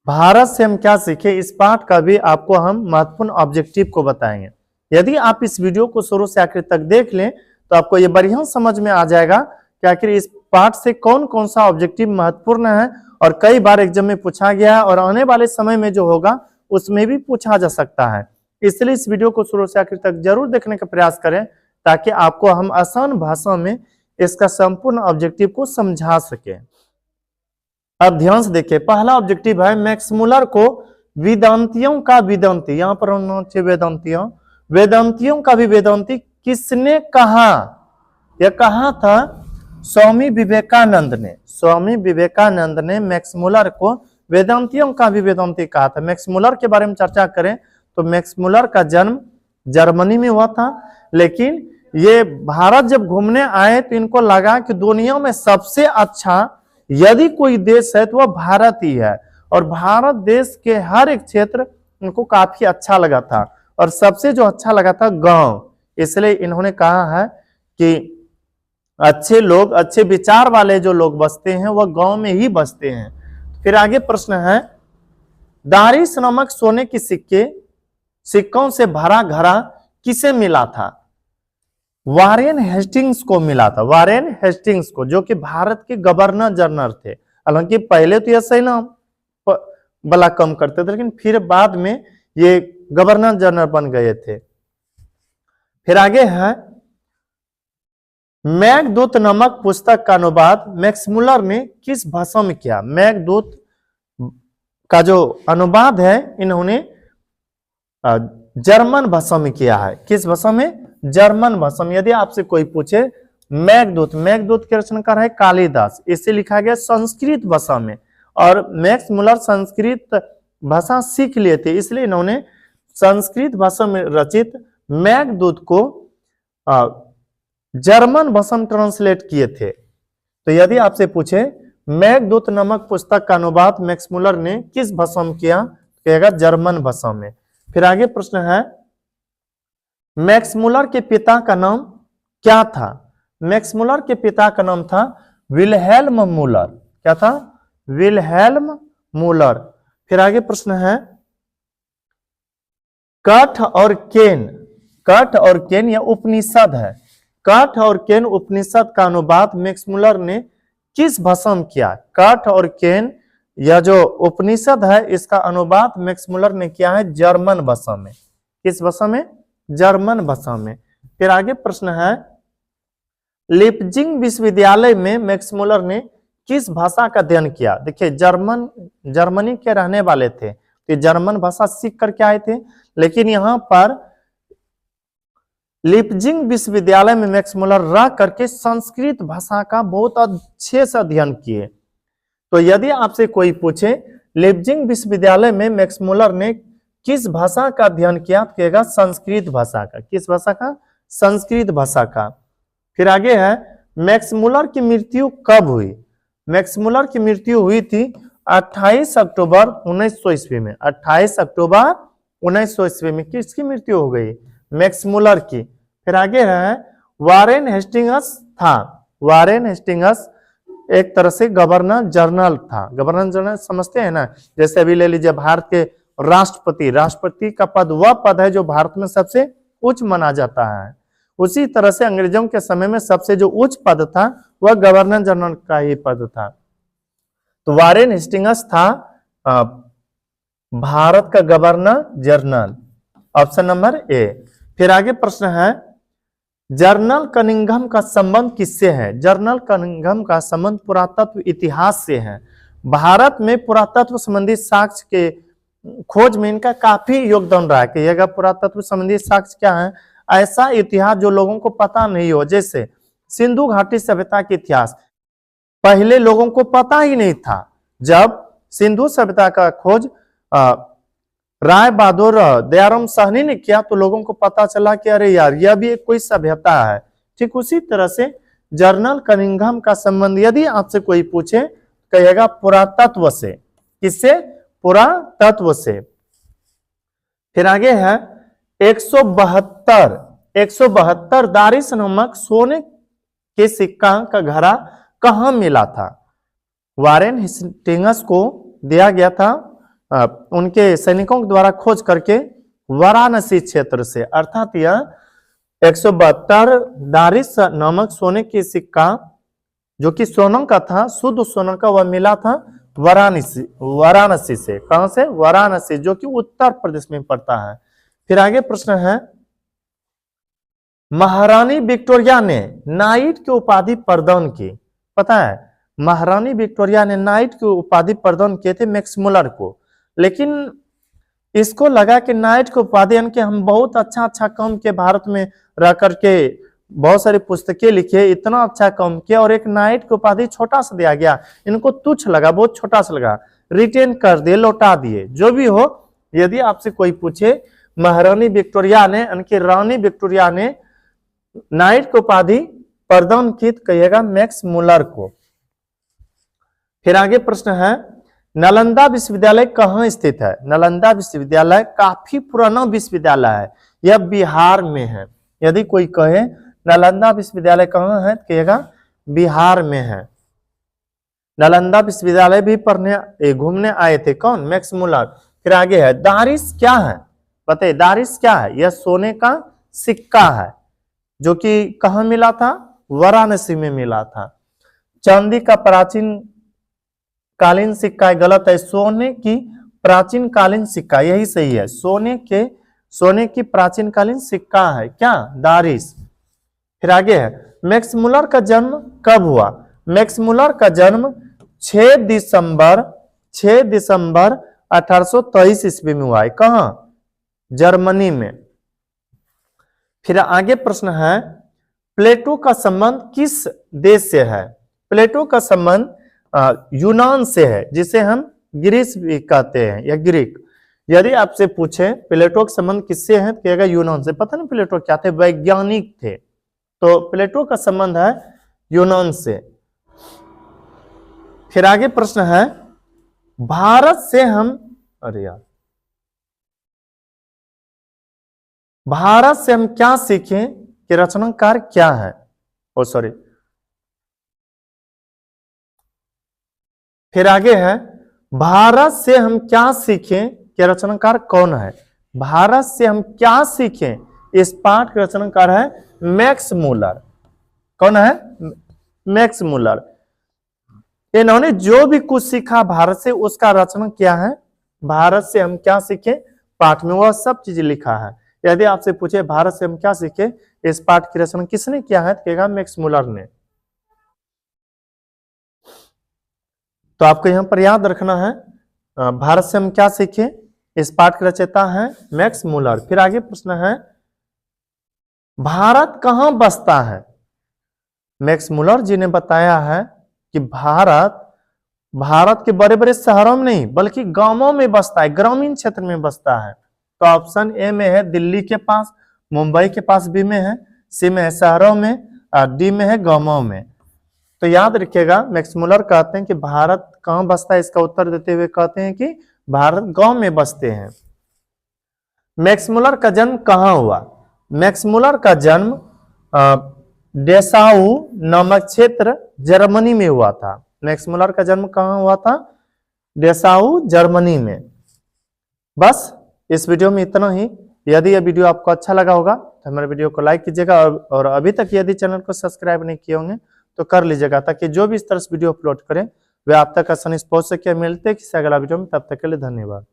भारत से हम क्या सीखे, इस पाठ का भी आपको हम महत्वपूर्ण ऑब्जेक्टिव को बताएंगे। यदि आप इस वीडियो को शुरू से आखिर तक देख लें तो आपको ये बढ़िया समझ में आ जाएगा कि आखिर इस पाठ से कौन कौन सा ऑब्जेक्टिव महत्वपूर्ण है और कई बार एग्जाम में पूछा गया है और आने वाले समय में जो होगा उसमें भी पूछा जा सकता है। इसलिए इस वीडियो को शुरू से आखिर तक जरूर देखने का प्रयास करें ताकि आपको हम आसान भाषा में इसका संपूर्ण ऑब्जेक्टिव को समझा सके। अब ध्यान से देखिए, पहला ऑब्जेक्टिव है मैक्स मुलर को वेदांतियों का वेदांती, यहां पर वेदांतियों का भी वेदांती किसने कहा? यह कहा था स्वामी विवेकानंद ने। स्वामी विवेकानंद ने मैक्स मुलर को वेदांतियों का भी वेदांती कहा था। मैक्स मुलर के बारे में चर्चा करें तो मैक्स मुलर का जन्म जर्मनी में हुआ था, लेकिन ये भारत जब घूमने आए तो इनको लगा कि दुनिया में सबसे अच्छा यदि कोई देश है तो वह भारत ही है, और भारत देश के हर एक क्षेत्र उनको काफी अच्छा लगा था और सबसे जो अच्छा लगा था गांव। इसलिए इन्होंने कहा है कि अच्छे लोग, अच्छे विचार वाले जो लोग बसते हैं वह गांव में ही बसते हैं। फिर आगे प्रश्न है, दारिस नामक सोने की सिक्कों से भरा घड़ा किसे मिला था? वारेन हेस्टिंग्स को मिला था। वारेन हेस्टिंग्स को, जो कि भारत के गवर्नर जनरल थे। हालांकि पहले तो ऐसा ही ना बला कम करते थे, लेकिन फिर बाद में ये गवर्नर जनरल बन गए थे। फिर आगे है, मेघदूत नामक पुस्तक का अनुवाद मैक्स मुलर ने किस भाषा में किया? मेघदूत का जो अनुवाद है इन्होंने जर्मन भाषा में किया है। किस भाषा में? जर्मन भाषा में। यदि आपसे कोई पूछे मेघदूत, मेघदूत के रचनाकार है कालिदास, इसे लिखा गया संस्कृत भाषा में, और मैक्स मुलर संस्कृत भाषा सीख लिए थे, इसलिए इन्होंने संस्कृत भाषा में रचित मेघदूत को जर्मन भाषा में ट्रांसलेट किए थे। तो यदि आपसे पूछे मेघदूत नामक पुस्तक का अनुवाद मैक्स मुलर ने किस भाषा में किया, कहेगा जर्मन भाषा में। फिर आगे प्रश्न है, मैक्स मुलर के पिता का नाम क्या था? मैक्स मुलर के पिता का नाम था विल्हेल्म मुलर। क्या था? विल्हेल्म मुलर। फिर आगे प्रश्न है, कठ और केन यह उपनिषद है। कठ और केन उपनिषद का अनुवाद मैक्स मुलर ने किस भाषा में किया? कठ और केन यह जो उपनिषद है इसका अनुवाद मैक्स मुलर ने किया है जर्मन भाषा में। किस भाषा में? जर्मन भाषा में। फिर आगे प्रश्न है, लिपजिंग विश्वविद्यालय में मैक्स मुलर ने किस भाषा का अध्ययन किया? देखिए, जर्मनी के रहने वाले थे तो जर्मन भाषा सीख करके आए थे, लेकिन यहां पर लिपजिंग विश्वविद्यालय में मैक्स मुलर रह करके संस्कृत भाषा का बहुत अच्छे से अध्ययन किए। तो यदि आपसे कोई पूछे लिपजिंग विश्वविद्यालय में मैक्स मुलर ने किस भाषा का अध्ययन किया, तो कहेगा संस्कृत भाषा का। किस भाषा का? संस्कृत भाषा का। फिर आगे है, मैक्स मुलर की मृत्यु कब हुई? मैक्स मुलर की मृत्यु हुई थी 28 अक्टूबर 1900 ईस्वी में। 28 अक्टूबर 1900 ईस्वी में किसकी मृत्यु हो गई? मैक्स मुलर की। फिर आगे है, वारेन हेस्टिंग्स था। वारेन हेस्टिंग्स एक तरह से गवर्नर जनरल था। गवर्नर जनरल समझते हैं ना, जैसे अभी ले लीजिए भारत के राष्ट्रपति का पद वह पद है जो भारत में सबसे उच्च माना जाता है। उसी तरह से अंग्रेजों के समय में सबसे जो उच्च पद था वह गवर्नर जनरल का ही पद था। तो वारेन हेस्टिंग्स था भारत का governor general, option number A. फिर आगे प्रश्न है, जनरल कनिंघम का संबंध किससे है? जनरल कनिंघम का संबंध पुरातत्व इतिहास से है। भारत में पुरातत्व संबंधी साक्ष्य के खोज में इनका काफी योगदान रहा है। कहिएगा पुरातत्व संबंधी साक्ष्य क्या है? ऐसा इतिहास जो लोगों को पता नहीं हो, जैसे सिंधु घाटी सभ्यता के इतिहास पहले लोगों को पता ही नहीं था। जब सिंधु सभ्यता का खोज राय बहादुर दयाराम साहनी ने किया तो लोगों को पता चला कि अरे यार यह भी एक कोई सभ्यता है। ठीक उसी तरह से जनरल कनिंघम का संबंध यदि आपसे कोई पूछे कहिएगा पुरातत्व से। किससे? पुरातत्व से। फिर आगे है 172 दारिस नामक सोने के सिक्का का घड़ा कहां मिला था? वारेन हेस्टिंग्स को दिया गया था उनके सैनिकों के द्वारा खोज करके वाराणसी क्षेत्र से, अर्थात यह 172 दारिस नामक सोने की सिक्का जो कि सोना का था, शुद्ध सोना का, वह मिला था वाराणसी से। कहां से? वाराणसी, जो कि उत्तर प्रदेश में पड़ता है। फिर आगे प्रश्न है, महारानी विक्टोरिया ने नाइट की उपाधि प्रदान की। पता है, महारानी विक्टोरिया ने नाइट की उपाधि प्रदान किए थे मैक्समुलर को, लेकिन इसको लगा कि नाइट की उपाधि, यानी कि हम बहुत अच्छा काम किए, भारत में रह करके बहुत सारी पुस्तकें लिखी, इतना अच्छा काम किया, और एक नाइट की उपाधि छोटा सा दिया गया, इनको तुच्छ लगा, बहुत छोटा सा लगा, रिटेन कर दिए, लौटा दिए। जो भी हो, यदि आपसे कोई पूछे महारानी विक्टोरिया ने, यानी कि रानी विक्टोरिया ने नाइट की उपाधि प्रदान की, कहिएगा मैक्समुलर को। फिर आगे प्रश्न है, नालंदा विश्वविद्यालय कहाँ स्थित है? नालंदा विश्वविद्यालय काफी पुराना विश्वविद्यालय है, यह बिहार में है। यदि कोई कहे नालंदा विश्वविद्यालय कहाँ है, कहिएगा बिहार में है। नालंदा विश्वविद्यालय भी पढ़ने घूमने आए थे कौन? मैक्समुलर। फिर आगे है, दारिस क्या है? बताइए, दारिस क्या है? यह सोने का सिक्का है जो कि कहाँ मिला था? वाराणसी में मिला था। चांदी का प्राचीन कालीन सिक्का गलत है, सोने की प्राचीन कालीन सिक्का, यही सही है। सोने की प्राचीन कालीन सिक्का है क्या? दारिस। फिर आगे है, मैक्समुलर का जन्म कब हुआ? मैक्समुलर का जन्म 6 दिसंबर 1823 ईस्वी में हुआ है। कहां? जर्मनी में। फिर आगे प्रश्न है, प्लेटो का संबंध किस देश से है? प्लेटो का संबंध यूनान से है, जिसे हम ग्रीस भी कहते हैं या ग्रीक। यदि आपसे पूछे प्लेटो का संबंध किससे है, तो कहेगा यूनान से। पता नहीं प्लेटो क्या थे? वैज्ञानिक थे। तो प्लेटो का संबंध है यूनान से। फिर आगे प्रश्न है, भारत से हम क्या सीखें कि रचनाकार क्या है? फिर आगे है, भारत से हम क्या सीखें कि रचनाकार कौन है? भारत से हम क्या सीखें, इस पाठ के रचनाकार है मैक्समुलर। कौन है? मैक्समुलर। इन्होंने जो भी कुछ सीखा भारत से, उसका रचना किया है। भारत से हम क्या सीखे पाठ में वह सब चीजें लिखा है। यदि आपसे पूछे भारत से हम क्या सीखे, इस पाठ की रचना किसने किया है, तो कहेगा मैक्समुलर ने। तो आपको यहां पर याद रखना है, भारत से हम क्या सीखे, इस पाठ के रचयिता है मैक्समुलर। फिर आगे प्रश्न है, भारत कहां बसता है? मैक्समुलर जी ने बताया है कि भारत के बड़े बड़े शहरों में नहीं, बल्कि गांवों में बसता है, ग्रामीण क्षेत्र में बसता है। तो ऑप्शन ए में है दिल्ली के पास, मुंबई के पास, बी में है, सी में है शहरों में, और डी में है गांवों में। तो याद रखिएगा, मैक्समुलर कहते हैं कि भारत कहां बसता है, इसका उत्तर देते हुए कहते हैं कि भारत गांव में बसते हैं। मैक्समुलर का जन्म कहां हुआ? मैक्समुलर का जन्म डेसाउ नामक क्षेत्र जर्मनी में हुआ था। मैक्समुलर का जन्म कहां हुआ था? डेसाउ जर्मनी में। बस इस वीडियो में इतना ही। यदि यह वीडियो आपको अच्छा लगा होगा तो हमारे वीडियो को लाइक कीजिएगा, और अभी तक यदि चैनल को सब्सक्राइब नहीं किए होंगे तो कर लीजिएगा, ताकि जो भी इस तरह से वीडियो अपलोड करें वे आप तक आसानी से पहुंच सके। मिलते हैं किसी अगला वीडियो में, तब तक के लिए धन्यवाद।